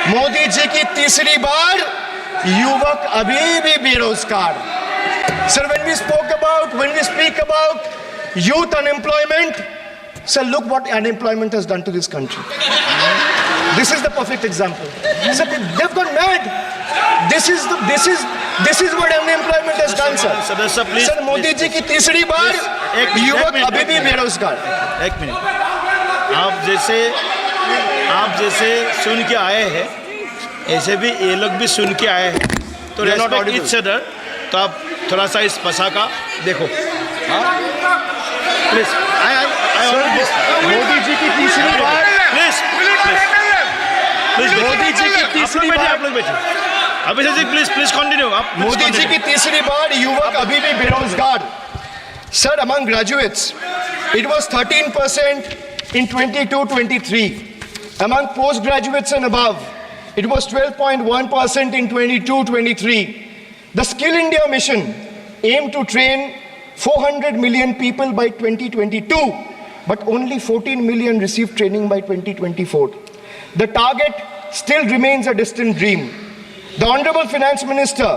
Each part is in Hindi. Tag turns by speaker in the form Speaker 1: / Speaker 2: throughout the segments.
Speaker 1: मोदी जी की तीसरी बार युवक अभी भी बेरोजगार। Sir, when we speak about youth unemployment, sir, look what unemployment has done to this country. This is the perfect example. Sir, they've gone mad. This is what unemployment has done, sir.
Speaker 2: सदस्य प्लीज
Speaker 1: सर, मोदी जी की तीसरी बार युवक अभी भी बेरोजगार।
Speaker 2: एक मिनट, आप जैसे सुन के आए हैं, ऐसे भी ये लोग भी सुन के आए हैं, तो रेस्पेक्ट ईच अदर। तो आप थोड़ा सा इस भाषा का देखो, प्लीज।
Speaker 1: मोदी जी की तीसरी बार,
Speaker 2: प्लीज
Speaker 1: मोदी जी की तीसरी बार,
Speaker 2: आप लोग बैठे। Abhishek ji please continue. आप
Speaker 1: मोदी जी की तीसरी बार युवक अभी भी बेरोजगार। Sir, among graduates, it was 13% in 22-23. Among postgraduates and above, it was 12.1% in 22-23. The Skill India mission aimed to train 400 million people by 2022, but only 14 million received training by 2024. The target still remains a distant dream. The Honorable Finance Minister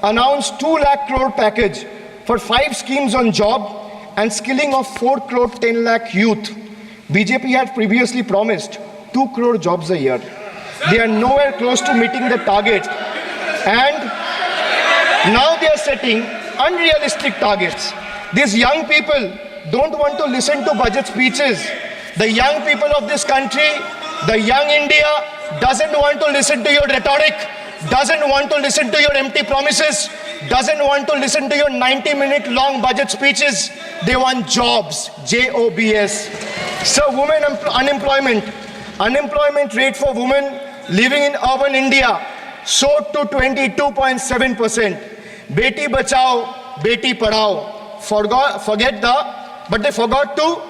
Speaker 1: announced 2 lakh crore package for 5 schemes on job and skilling of 4 crore 10 lakh youth. BJP had previously promised 2 crore jobs a year. They are nowhere close to meeting the target, and now they are setting unrealistic targets. These young people don't want to listen to budget speeches. The young people of this country, the young India doesn't want to listen to your rhetoric, doesn't want to listen to your empty promises, doesn't want to listen to your 90-minute long budget speeches. They want jobs, J-O-B-S. So women unemployment rate for women living in urban India soared to 22.7%. Beti bachao, beti padhao. But they forgot to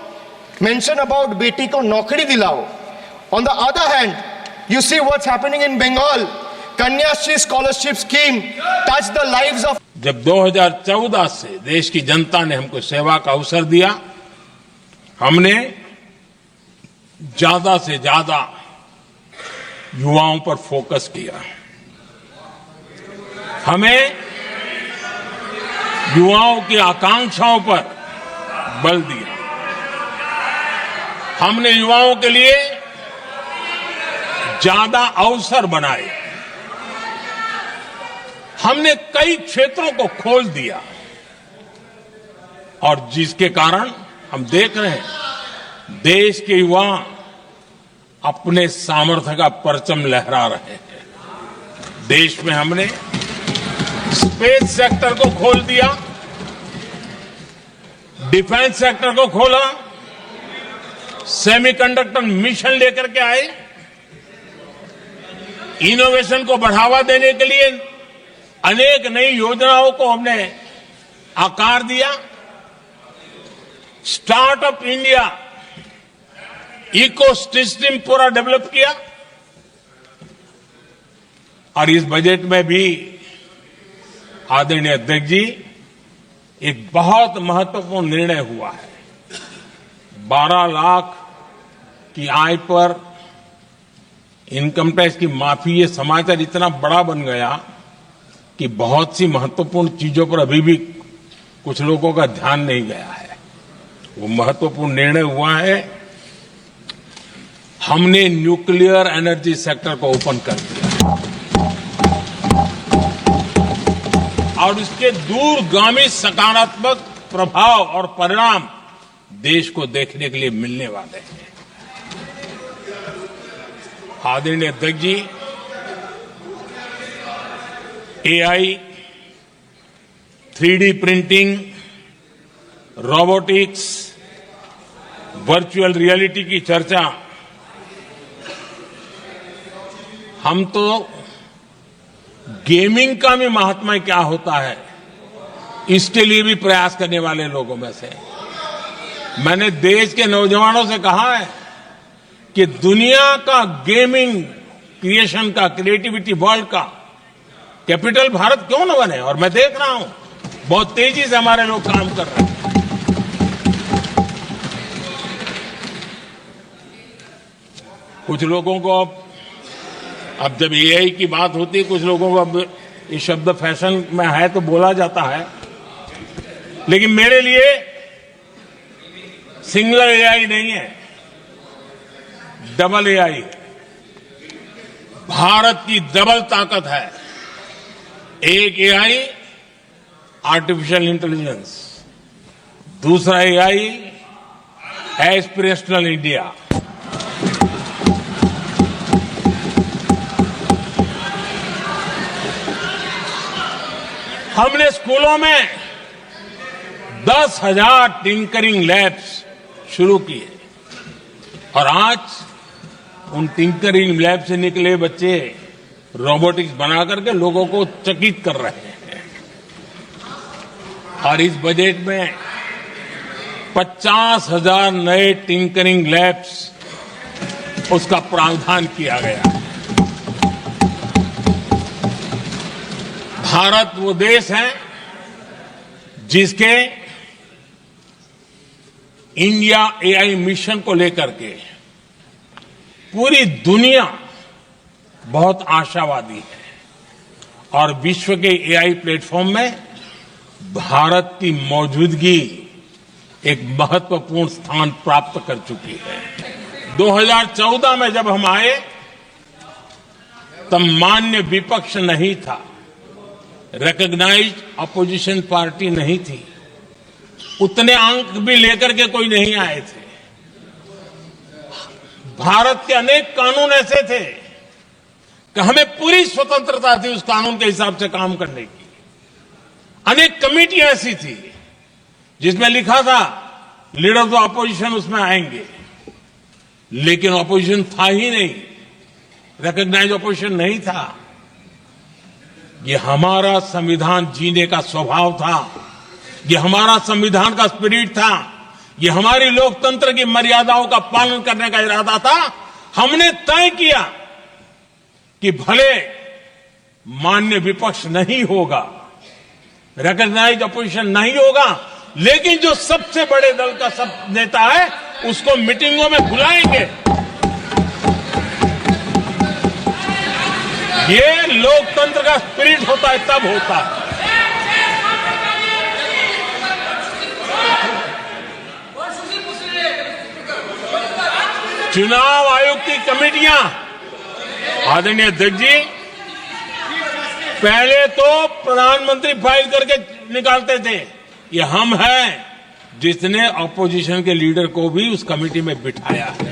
Speaker 1: mention about beti ko naukri dilao. On the other hand, you see what's happening in Bengal. Kanyashri scholarship scheme touched the lives of.
Speaker 3: जब 2014 से देश की जनता ने हमको सेवा का अवसर दिया, हमने ज्यादा से ज्यादा युवाओं पर फोकस किया। हमें युवाओं की आकांक्षाओं पर बल दिया। हमने युवाओं के लिए ज्यादा अवसर बनाए। हमने कई क्षेत्रों को खोल दिया, और जिसके कारण हम देख रहे हैं देश के युवा अपने सामर्थ्य का परचम लहरा रहे हैं। देश में हमने स्पेस सेक्टर को खोल दिया, डिफेंस सेक्टर को खोला, सेमीकंडक्टर मिशन लेकर के आए, इनोवेशन को बढ़ावा देने के लिए अनेक नई योजनाओं को हमने आकार दिया। स्टार्टअप इंडिया इकोसिस्टम पूरा डेवलप किया, और इस बजट में भी आदरणीय अध्यक्ष जी एक बहुत महत्वपूर्ण निर्णय हुआ है। 12 लाख की आय पर इनकम टैक्स की माफी। ये समाचार इतना बड़ा बन गया कि बहुत सी महत्वपूर्ण चीजों पर अभी भी कुछ लोगों का ध्यान नहीं गया है। वो महत्वपूर्ण निर्णय हुआ है। हमने न्यूक्लियर एनर्जी सेक्टर को ओपन कर दिया, और इसके दूरगामी सकारात्मक प्रभाव और परिणाम देश को देखने के लिए मिलने वाले हैं। आदरणीय अध्यक्ष जी, AI, 3D printing, robotics, virtual reality की चर्चा, हम तो गेमिंग का भी महात्मा क्या होता है इसके लिए भी प्रयास करने वाले लोगों में से। मैंने देश के नौजवानों से कहा है कि दुनिया का गेमिंग क्रिएशन का, क्रिएटिविटी वर्ल्ड का कैपिटल भारत क्यों न बने। और मैं देख रहा हूं बहुत तेजी से हमारे लोग काम कर रहे हैं। कुछ लोगों को अब अब जब एआई की बात होती है, कुछ लोगों को अब ये शब्द फैशन में है तो बोला जाता है, लेकिन मेरे लिए सिंगल एआई नहीं है, डबल एआई। भारत की डबल ताकत है। एक एआई आर्टिफिशियल इंटेलिजेंस, दूसरा एआई एस्पिरेशनल इंडिया। हमने स्कूलों में 10,000 टिंकरिंग लैब्स शुरू किए और आज उन टिंकरिंग लैब से निकले बच्चे रोबोटिक्स बना करके लोगों को चकित कर रहे हैं। और इस बजट में 50,000 नए टिंकरिंग लैब्स उसका प्रावधान किया गया। भारत वो देश है जिसके इंडिया एआई मिशन को लेकर के पूरी दुनिया बहुत आशावादी है और विश्व के एआई प्लेटफॉर्म में भारत की मौजूदगी एक महत्वपूर्ण स्थान प्राप्त कर चुकी है। 2014 में जब हम आए तब मान्य विपक्ष नहीं था, रिकॉग्नाइज्ड अपोजिशन पार्टी नहीं थी, उतने अंक भी लेकर के कोई नहीं आए थे। भारत के अनेक कानून ऐसे थे कि हमें पूरी स्वतंत्रता थी उस कानून के हिसाब से काम करने की। अनेक कमेटियां ऐसी थी जिसमें लिखा था लीडर्स ऑफ अपोजिशन उसमें आएंगे, लेकिन अपोजिशन था ही नहीं, रिकॉग्नाइज अपोजिशन नहीं था। ये हमारा संविधान जीने का स्वभाव था, ये हमारा संविधान का स्पिरिट था, ये हमारी लोकतंत्र की मर्यादाओं का पालन करने का इरादा था। हमने तय किया कि भले मान्य विपक्ष नहीं होगा, रिकॉग्नाइज अपोजिशन नहीं होगा, लेकिन जो सबसे बड़े दल का सब नेता है उसको मीटिंगों में बुलाएंगे। ये लोकतंत्र का स्पिरिट होता है, तब होता है। चुनाव आयोग की कमेटियां, आदरणीय अध्यक्ष जी, पहले तो प्रधानमंत्री फाइल करके निकालते थे। ये हम हैं जिसने अपोजिशन के लीडर को भी उस कमेटी में बिठाया है।